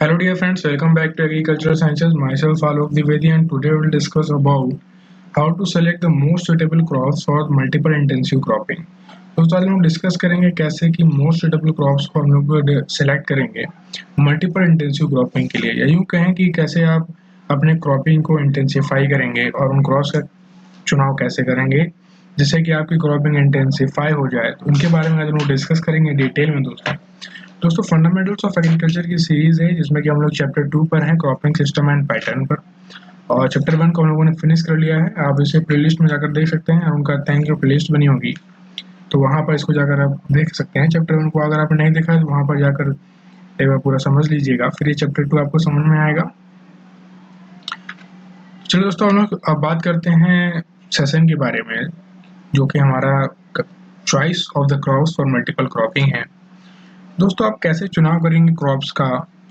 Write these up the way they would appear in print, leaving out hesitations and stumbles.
Hello dear friends, welcome back to Agricultural Sciences. Myself Alok Dwivedi and today we will discuss about how to select the most suitable crops for multiple intensive cropping. दोस्तों आज हम discuss करेंगे कैसे कि most suitable crops को हम लोग select करेंगे मल्टीपल इंटेंसिव क्रॉपिंग के लिए, या यूँ कहें कि कैसे आप अपने क्रॉपिंग को इंटेंसिफाई करेंगे और उन क्रॉप्स का चुनाव कैसे करेंगे जिससे कि आपकी क्रॉपिंग इंटेंसिफाई हो जाए। तो उनके बारे में आज हम लोग डिस्कस करेंगे डिटेल में। दोस्तों फंडामेंटल्स ऑफ एग्रीकल्चर की सीरीज है जिसमें कि हम लोग चैप्टर 2 पर हैं, क्रॉपिंग सिस्टम एंड पैटर्न पर, और चैप्टर 1 को हम लोगों ने फिनिश कर लिया है। आप इसे प्लेलिस्ट में जाकर देख सकते हैं और उनका थैंक यू प्लेलिस्ट बनी होगी तो वहाँ पर इसको जाकर आप देख सकते हैं। चैप्टर 1 को अगर आपने नहीं देखा है तो वहाँ पर जाकर एक बार पूरा समझ लीजिएगा, फिर ये चैप्टर 2 आपको समझ में आएगा। चलो दोस्तों हम लोग अब बात करते हैं सेशन के बारे में, जो कि हमारा choice of the crops for multiple cropping है। दोस्तों आप कैसे चुनाव करेंगे क्रॉप्स का,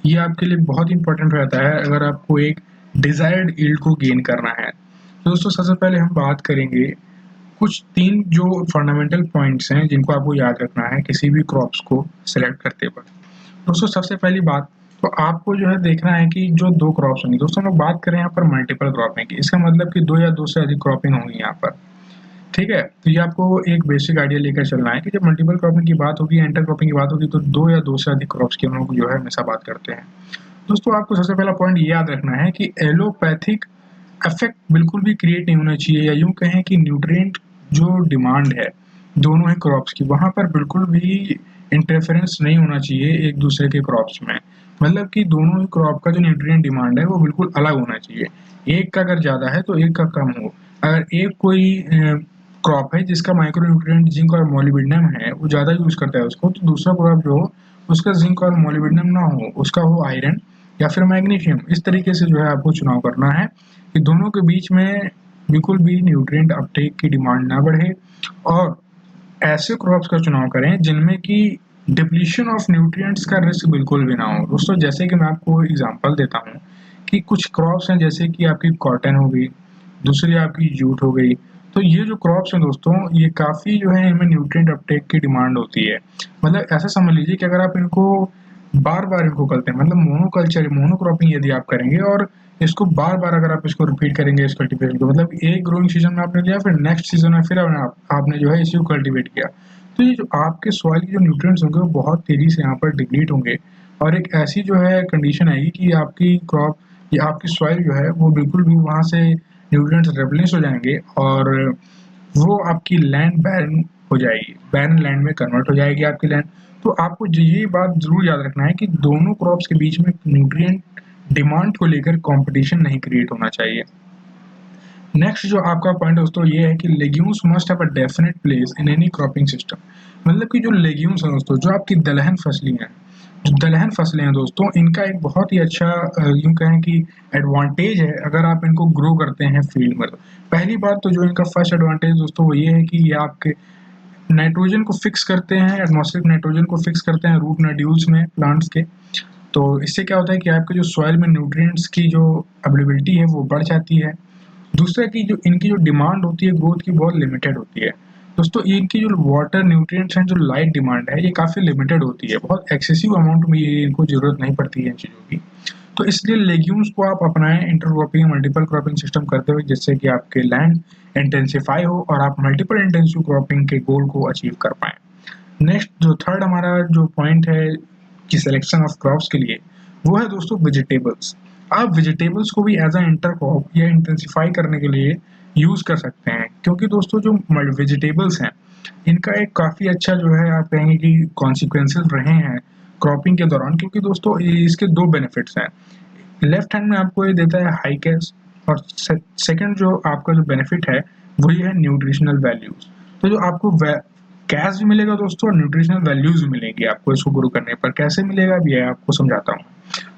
ये आपके लिए बहुत इंपॉर्टेंट रहता है अगर आपको एक डिजायर्ड यील्ड को गेन करना है। तो दोस्तों सबसे पहले हम बात करेंगे कुछ 3 जो फंडामेंटल पॉइंट्स हैं जिनको आपको याद रखना है किसी भी क्रॉप्स को सिलेक्ट करते वक्त। दोस्तों सबसे पहली बात तो आपको जो है देखना है कि जो 2 क्रॉप्स होंगी, दोस्तों हम लोग बात करें यहाँ पर मल्टीपल क्रॉपिंग की, इसका मतलब कि 2 या 2 से अधिक क्रॉपिंग होंगी यहाँ पर। ठीक है, तो ये आपको एक बेसिक आइडिया लेकर चलना है कि जब मल्टीपल क्रॉपिंग की बात होगी, इंटर क्रॉपिंग की बात होगी, तो 2 या 2 से अधिक क्रॉप्स की हम लोग जो है हमेशा बात करते हैं। दोस्तों आपको सबसे पहला पॉइंट ये याद रखना है कि एलोपैथिक इफेक्ट बिल्कुल भी क्रिएट नहीं होना चाहिए, या यूँ कहें कि न्यूट्रिएंट जो डिमांड है दोनों ही क्रॉप्स की, वहाँ पर बिल्कुल भी इंटरफेरेंस नहीं होना चाहिए एक दूसरे के क्रॉप्स में। मतलब कि दोनों ही क्रॉप का जो न्यूट्रिएंट डिमांड है वो बिल्कुल अलग होना चाहिए। एक का अगर ज़्यादा है तो एक का कम हो। अगर एक कोई क्रॉप है जिसका माइक्रो न्यूट्रिएंट जिंक और मोलिब्डेनम है वो ज़्यादा यूज़ करता है उसको, तो दूसरा क्रॉप जो हो उसका जिंक और मोलिब्डेनम ना हो, उसका हो आयरन या फिर मैग्नीशियम। इस तरीके से जो है आपको चुनाव करना है कि दोनों के बीच में बिल्कुल भी न्यूट्रिएंट अपटेक की डिमांड ना बढ़े, और ऐसे क्रॉप्स का चुनाव करें जिनमें कि डिप्लीशन ऑफ न्यूट्रिएंट्स का रिस्क बिल्कुल भी ना हो। दोस्तों जैसे कि मैं आपको एग्जांपल देता हूँ कि कुछ क्रॉप्स हैं जैसे कि आपकी कॉटन हो गई, दूसरी आपकी जूट हो गई। तो ये जो क्रॉप्स हैं दोस्तों ये काफ़ी जो है इनमें न्यूट्रिएंट अपटेक की डिमांड होती है। मतलब ऐसा समझ लीजिए कि अगर आप इनको बार-बार इनको करते हैं, मतलब मोनोकल्चर मोनोक्रॉपिंग यदि आप करेंगे और इसको बार-बार अगर आप इसको रिपीट करेंगे इस कल्टीवेशन को, मतलब एक ग्रोइंग सीजन में आपने लिया, फिर नेक्स्ट सीजन में फिर आपने जो है इसी को कल्टीवेट किया, तो ये जो आपके सॉइल के जो न्यूट्रिएंट्स होंगे वो बहुत तेज़ी से यहाँ पर डिप्लीट होंगे, और एक ऐसी जो है कंडीशन आएगी कि आपकी क्रॉप या आपकी सॉइल जो है वो बिल्कुल भी वहाँ से न्यूट्रिएंट्स रिप्लेस हो जाएंगे और वो आपकी लैंड बैरन हो जाएगी, बैरन लैंड में कन्वर्ट हो जाएगी आपकी लैंड। तो आपको ये बात ज़रूर याद रखना है कि दोनों क्रॉप्स के बीच में न्यूट्रिएंट डिमांड को लेकर कंपटीशन नहीं क्रिएट होना चाहिए। नेक्स्ट जो आपका पॉइंट दोस्तों ये है कि legumes must have a definite place in any cropping system. मतलब कि जो लेग्यूम्स हैं दोस्तों, जो आपकी दलहन फसलें हैं, जो दलहन फसलें हैं दोस्तों, इनका एक बहुत ही अच्छा यूँ कहें कि एडवांटेज है अगर आप इनको ग्रो करते हैं फील्ड में। तो पहली बात तो जो इनका फर्स्ट एडवांटेज दोस्तों वो ये है कि ये आपके नाइट्रोजन को फिक्स करते हैं, एटमॉस्फेरिक नाइट्रोजन को फिक्स करते हैं रूट नोड्यूल्स में प्लांट्स के। तो इससे क्या होता है कि आपके जो सॉइल में न्यूट्रिएंट्स की जो अवेलेबिलिटी है वो बढ़ जाती है। दूसरा कि जो इनकी जो डिमांड होती है ग्रोथ की बहुत लिमिटेड होती है। दोस्तों इनकी जो वाटर न्यूट्रिएंट्स हैं, जो लाइट डिमांड है ये काफ़ी लिमिटेड होती है, बहुत एक्सेसिव अमाउंट में ये इनको ज़रूरत नहीं पड़ती है इन चीज़ों की। तो इसलिए लेग्यूम्स को आप अपनाएं इंटरक्रॉपिंग मल्टीपल क्रॉपिंग सिस्टम करते हुए, जिससे कि आपके लैंड इंटेंसिफाई हो और आप मल्टीपल इंटेंसिव क्रॉपिंग के गोल को अचीव कर पाएँ। नेक्स्ट जो थर्ड हमारा जो पॉइंट है कि सिलेक्शन ऑफ क्रॉप्स के लिए, वो है दोस्तों वेजिटेबल्स। आप वेजिटेबल्स को भी एज अ इंटर क्रॉप या इंटेंसिफाई करने के लिए यूज़ कर सकते हैं, क्योंकि दोस्तों जो वेजिटेबल्स हैं इनका एक काफ़ी अच्छा जो है आप कहेंगे कि कॉन्सिक्वेंसेस रहे हैं क्रॉपिंग के दौरान, क्योंकि दोस्तों इसके 2 बेनिफिट्स हैं। लेफ्ट हैंड में आपको ये देता है हाई कैश, और सेकंड जो आपका जो बेनिफिट है वो ये है न्यूट्रिशनल वैल्यूज। तो जो आपको कैश भी मिलेगा दोस्तों और न्यूट्रिशनल वैल्यूज भी मिलेगी आपको इसको ग्रो करने पर। कैसे मिलेगा भी है आपको समझाता हूँ।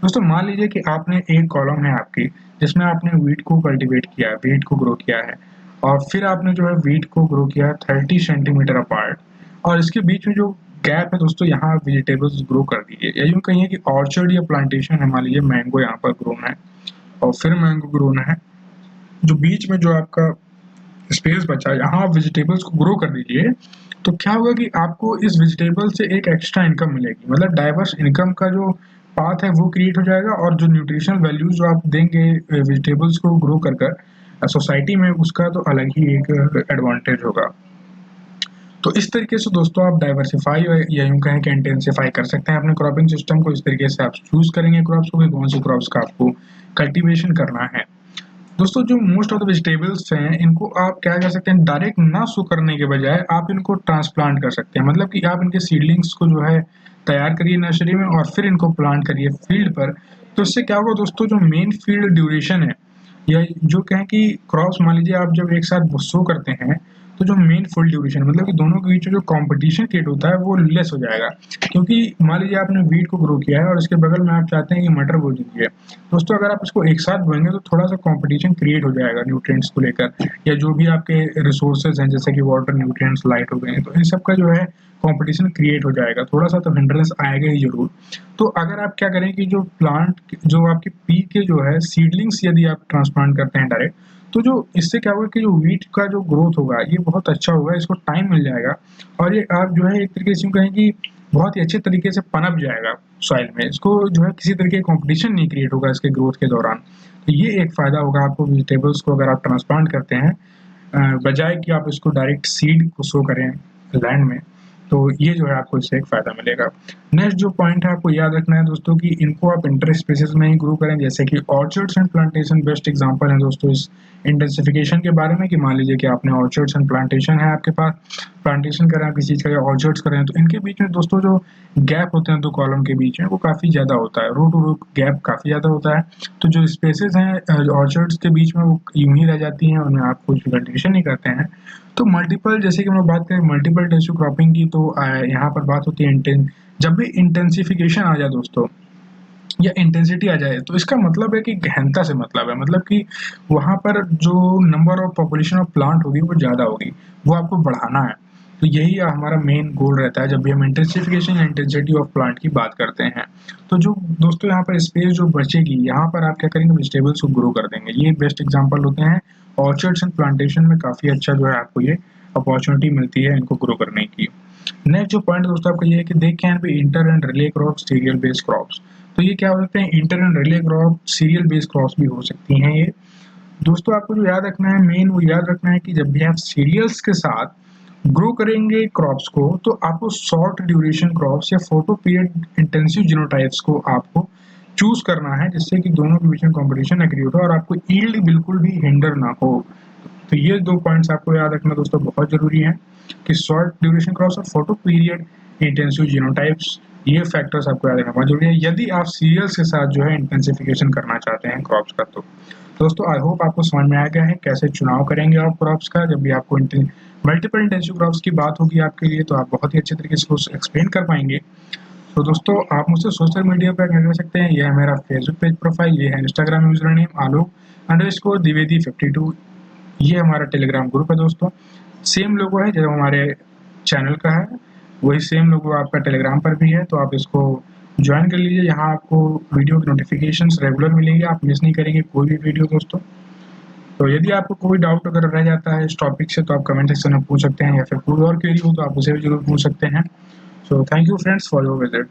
दोस्तों मान लीजिए कि आपने एक कॉलम है आपकी जिसमें आपने वीट को कल्टीवेट किया है, वीट को ग्रो किया है, और फिर आपने जो है वीट को ग्रो किया 30 सेंटीमीटर अपार्ट, और इसके बीच में जो गैप है दोस्तों यहाँ आप वेजिटेबल्स ग्रो कर दीजिए, या यूँ कहिए कि ऑर्चर्ड या प्लांटेशन है, मान लीजिए मैंगो यहाँ पर ग्रोन है और फिर मैंगो ग्रोन है, जो बीच में जो आपका स्पेस बचा यहाँ आप वेजिटेबल्स को ग्रो कर दीजिए। तो क्या होगा कि आपको इस वेजिटेबल से एक एक्स्ट्रा इनकम मिलेगी, मतलब डाइवर्स इनकम का जो पाथ है वो क्रिएट हो जाएगा, और जो न्यूट्रिशनल वैल्यूज जो आप देंगे वेजिटेबल्स को ग्रो कर सोसाइटी में, उसका तो अलग ही एक एडवांटेज होगा। तो इस तरीके से दोस्तों आप डाइवर्सिफाई या यूं कहें कि इंटेंसिफाई कर सकते हैं अपने क्रॉपिंग सिस्टम को। इस तरीके से आप चूज करेंगे क्रॉप्स को कि कौन सी क्रॉप्स का आपको कल्टीवेशन करना है। दोस्तों जो मोस्ट ऑफ द वेजिटेबल्स हैं, इनको आप क्या कर सकते हैं, डायरेक्ट ना सो करने के बजाय आप इनको ट्रांसप्लांट कर सकते हैं। मतलब कि आप इनके सीडलिंग्स को जो है तैयार करिए नर्सरी में और फिर इनको प्लांट करिए फील्ड पर। तो इससे क्या होगा दोस्तों, जो मेन फील्ड ड्यूरेशन है, या जो कहें कि क्रॉप्स मान लीजिए आप जब एक साथ सो करते हैं, तो जो मेन फुल ड्यूरेशन मतलब कि दोनों के बीच में जो कंपटीशन क्रिएट होता है वो लेस हो जाएगा। क्योंकि मान लीजिए आपने वीट को ग्रो किया है और इसके बगल में आप चाहते हैं कि मटर बो दीजिए, दोस्तों अगर आप इसको एक साथ बोएंगे तो थोड़ा सा कंपटीशन क्रिएट हो जाएगा न्यूट्रिएंट्स को लेकर, या जो भी आपके रिसोर्सेज हैं जैसे कि वाटर, न्यूट्रिएंट्स, लाइट हो गए, तो इन सब का जो है कंपटीशन क्रिएट हो जाएगा। थोड़ा सा तो हिंड्रेंस आएगा ही जरूर। तो अगर आप क्या करें कि जो प्लांट, जो आपके पी के जो है सीडलिंग्स यदि आप ट्रांसप्लांट करते हैं डायरेक्ट, तो जो इससे क्या होगा कि जो वीट का जो ग्रोथ होगा ये बहुत अच्छा होगा, इसको टाइम मिल जाएगा, और ये आप जो है एक तरीके से यूँ कहें कि बहुत ही अच्छे तरीके से पनप जाएगा सॉइल में। इसको जो है किसी तरीके का कंपटीशन नहीं क्रिएट होगा इसके ग्रोथ के दौरान। तो ये एक फ़ायदा होगा आपको वेजिटेबल्स को अगर आप ट्रांसप्लांट करते हैं, बजाय कि आप इसको डायरेक्ट सीड को सो करें लैंड में। तो ये जो है आपको इससे एक फ़ायदा मिलेगा। नेक्स्ट जो पॉइंट है आपको याद रखना है दोस्तों कि इनको आप इंटर स्पेसेस में ही ग्रो करें, जैसे कि orchards and plantation best example है दोस्तों इस इंटेंसिफिकेशन के बारे में। कि मान लीजिए कि आपने ऑर्चर्ड्स एंड प्लांटेशन है आपके पास, प्लांटेशन करें आप किसी चीज़ का या ऑर्चर्ड्स करें, तो इनके बीच में दोस्तों जो गैप होते हैं दो कॉलम के बीच में वो काफ़ी ज़्यादा होता है, रो टू रो गैप काफ़ी ज़्यादा होता है। तो जो स्पेसेस हैं ऑर्चर्ड्स के बीच में वो यूं ही रह जाती हैं, उनमें आप कुछ कल्टीवेशन नहीं करते हैं। तो मल्टीपल, जैसे कि हम लोग बात करें मल्टीपल टिश्यू क्रॉपिंग की, तो यहाँ पर बात होती है जब भी इंटेंसिफिकेशन आ जाए दोस्तों या इंटेंसिटी आ जाए, तो इसका मतलब है कि गहनता से मतलब है, मतलब कि वहाँ पर जो number of population of plant होगी वो ज़्यादा होगी, वो आपको बढ़ाना है। तो यही हमारा मेन गोल रहता है जब भी हम इंटेंसिफिकेशन या इंटेंसिटी ऑफ प्लांट की बात करते हैं। तो जो दोस्तों यहाँ पर स्पेस जो बचेगी, यहाँ पर आप क्या करेंगे, वेजिटेबल्स को ग्रो कर देंगे। ये बेस्ट एग्जाम्पल होते हैं ऑर्चर्ड्स एंड प्लांटेशन में, काफ़ी अच्छा जो है आपको ये अपॉर्चुनिटी मिलती है इनको ग्रो करने की। नेक्स्ट जो पॉइंट दोस्तों आपका ये है कि they can be inter and relay crops, serial based crops. तो ये क्या हो सकते हैं, inter and relay crop, serial based crops भी हो सकती हैं ये। दोस्तों आपको जो याद रखना है, मेन वो याद रखना है कि जब भी आप सीरियल्स के साथ ग्रो करेंगे क्रॉप्स को, तो आपको शॉर्ट ड्यूरेशन क्रॉप्स या फोटो पीरियड इंटेंसिव जीनोटाइप्स को आपको चूज करना है, जिससे कि दोनों के बीच में कॉम्पिटिशन ना क्रिएट हो और आपको यील्ड बिल्कुल भी हिंडर ना हो। तो ये दो पॉइंट्स आपको याद रखना दोस्तों बहुत जरूरी है कि शॉर्ट ड्यूरेशन क्रॉप्स और फोटो पीरियड इंटेंसिव जीनोटाइप्स, ये फैक्टर्स आपको याद रखना बहुत जरूरी है यदि आप सीरियल्स के साथ जो है इंटेंसिफिकेशन करना चाहते हैं क्रॉप्स का। तो दोस्तों आई होप आपको समझ में आ गया है कैसे चुनाव करेंगे आप क्रॉप्स का। जब भी आपको मल्टीपल इंटेंसिव क्रॉप्स की बात होगी आपके लिए, तो आप बहुत ही अच्छे तरीके से उसको एक्सप्लेन कर पाएंगे। तो दोस्तों आप मुझसे सोशल मीडिया पर कनेक्ट कर सकते हैं। यह है मेरा फेसबुक पेज प्रोफाइल, ये है इंस्टाग्राम यूजर नेम आलोक_द्विवेदी52, ये हमारा टेलीग्राम ग्रुप है दोस्तों। सेम लोगो है जो हमारे चैनल का है, वही सेम लोगो आपका टेलीग्राम पर भी है, तो आप इसको ज्वाइन कर लीजिए। यहाँ आपको वीडियो की नोटिफिकेशंस रेगुलर मिलेंगे, आप मिस नहीं करेंगे कोई भी वीडियो दोस्तों। तो यदि आपको कोई डाउट अगर रह जाता है इस टॉपिक से, तो आप कमेंट सेक्शन में पूछ सकते हैं, या फिर कोई और क्वेरी हो तो आप उसे भी जरूर पूछ सकते हैं। So thank you friends for your visit.